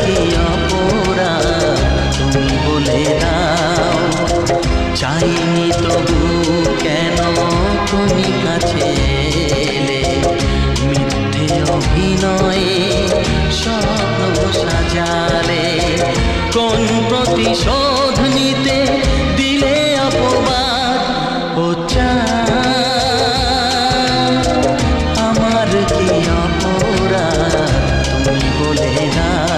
কি অপরাধ তুমি বলে দাও। চাইনি তবু কেন তুমি কাছে এলে, মিথ্যে অভিনয়ে স্বপ্ন সাজালে। কোন প্রতিশোধ নিতে